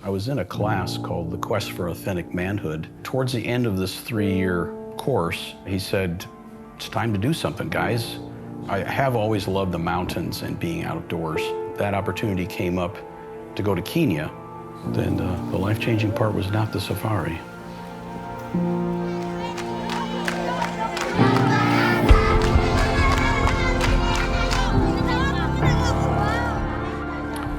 I was in a class called The Quest for Authentic Manhood. Towards the end of this 3-year course, he said, it's time to do something, guys. I have always loved the mountains and being outdoors. That opportunity came up to go to Kenya. Then the life-changing part was not the safari.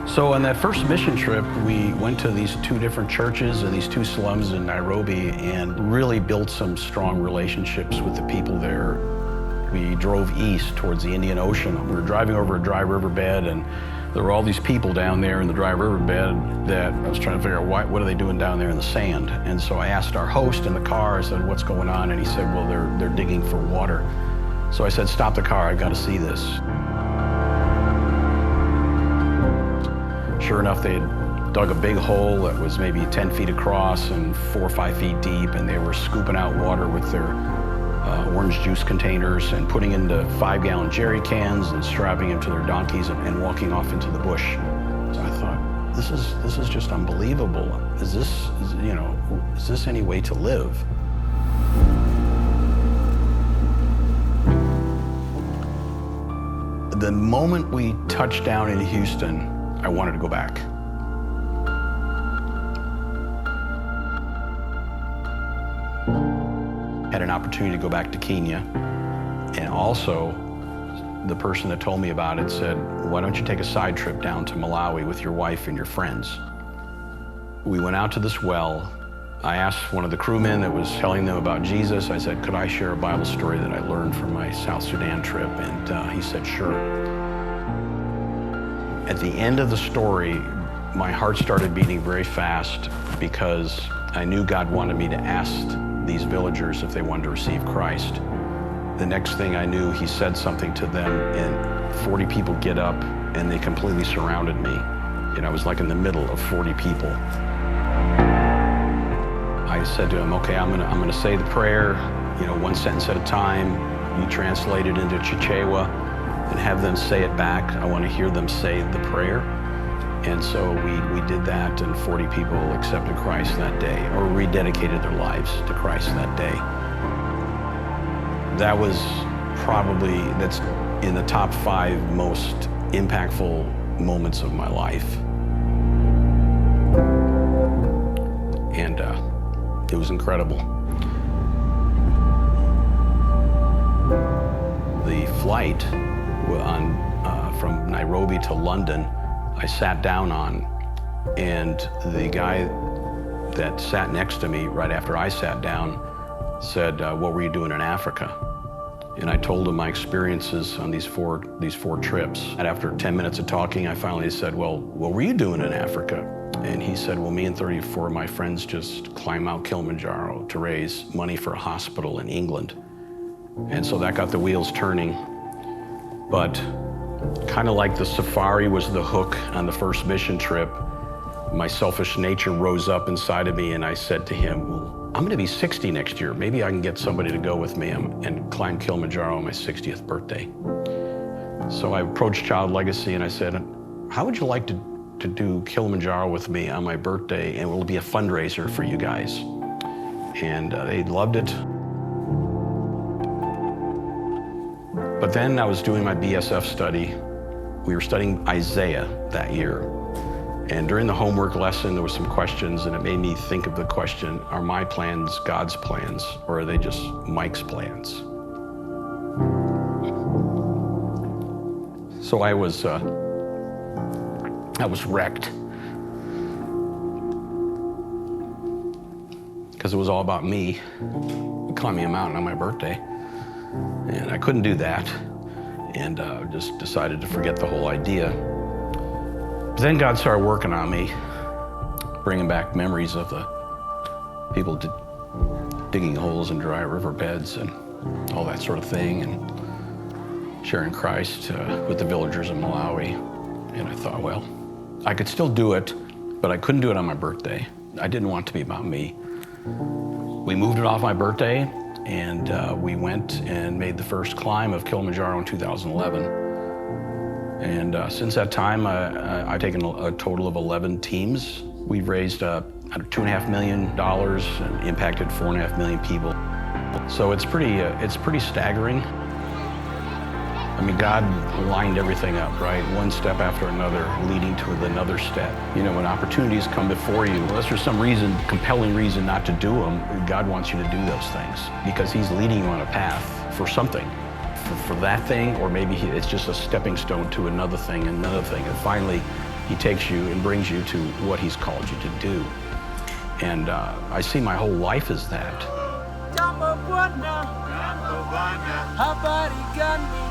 So on that first mission trip, we went to these 2 different churches and these 2 slums in Nairobi and really built some strong relationships with the people there. We drove east towards the Indian Ocean. We were driving over a dry riverbed, and there were all these people down there in the dry riverbed that I was trying to figure out what are they doing down there in the sand. And so I asked our host in the car, I said, what's going on? And he said, well, they're digging for water. So I said, stop the car, I've got to see this. Sure enough, they had dug a big hole that was maybe 10 feet across and 4 or 5 feet deep, and they were scooping out water with their orange juice containers and putting into 5-gallon jerry cans and strapping them to their donkeys and walking off into the bush. So I thought, this is just unbelievable. Is this any way to live? The moment we touched down in Houston, I wanted to go back. Had an opportunity to go back to Kenya, and also the person that told me about it said, why don't you take a side trip down to Malawi with your wife and your friends? We went out to this well. I asked one of the crewmen that was telling them about Jesus, I said, could I share a Bible story that I learned from my South Sudan trip? And he said, sure. At the end of the story, my heart started beating very fast because I knew God wanted me to ask these villagers if they wanted to receive Christ. The next thing I knew, he said something to them, and 40 people get up and they completely surrounded me. And I was like in the middle of 40 people. I said to him, okay, I'm gonna say the prayer, 1 sentence at a time. You translate it into Chichewa and have them say it back. I want to hear them say the prayer. And so we did that, and 40 people accepted Christ that day, or rededicated their lives to Christ that day. That was that's in the top 5 most impactful moments of my life. And it was incredible. The flight from Nairobi to London, I sat down on, and the guy that sat next to me right after I sat down said, what were you doing in Africa? And I told him my experiences on these four trips. And after 10 minutes of talking, I finally said, well, what were you doing in Africa? And he said, well, me and 34 of my friends just climbed Mount Kilimanjaro to raise money for a hospital in England. And so that got the wheels turning. But kind of like the safari was the hook on the first mission trip, my selfish nature rose up inside of me, and I said to him, well, I'm gonna be 60 next year. Maybe I can get somebody to go with me and climb Kilimanjaro on my 60th birthday. So I approached Child Legacy and I said, how would you like to do Kilimanjaro with me on my birthday, and it will be a fundraiser for you guys? And they loved it. But then I was doing my BSF study. We were studying Isaiah that year. And during the homework lesson, there were some questions, and it made me think of the question, are my plans God's plans, or are they just Mike's plans? So I was wrecked. Because it was all about me climbing a mountain on my birthday. And I couldn't do that, and just decided to forget the whole idea. But then God started working on me, bringing back memories of the people digging holes in dry riverbeds and all that sort of thing, and sharing Christ with the villagers of Malawi. And I thought, well, I could still do it, but I couldn't do it on my birthday. I didn't want it to be about me. We moved it off my birthday, and we went and made the first climb of Kilimanjaro in 2011. And since that time, I've taken a total of 11 teams We've raised $2.5 million and impacted 4.5 million people. So it's pretty staggering. I mean, God lined everything up, right? One step after another, leading to another step. You know, when opportunities come before you, unless there's some reason, compelling reason not to do them, God wants you to do those things because He's leading you on a path for something, for that thing, or maybe it's just a stepping stone to another thing, and finally He takes you and brings you to what He's called you to do. And I see my whole life as that. Habari gani?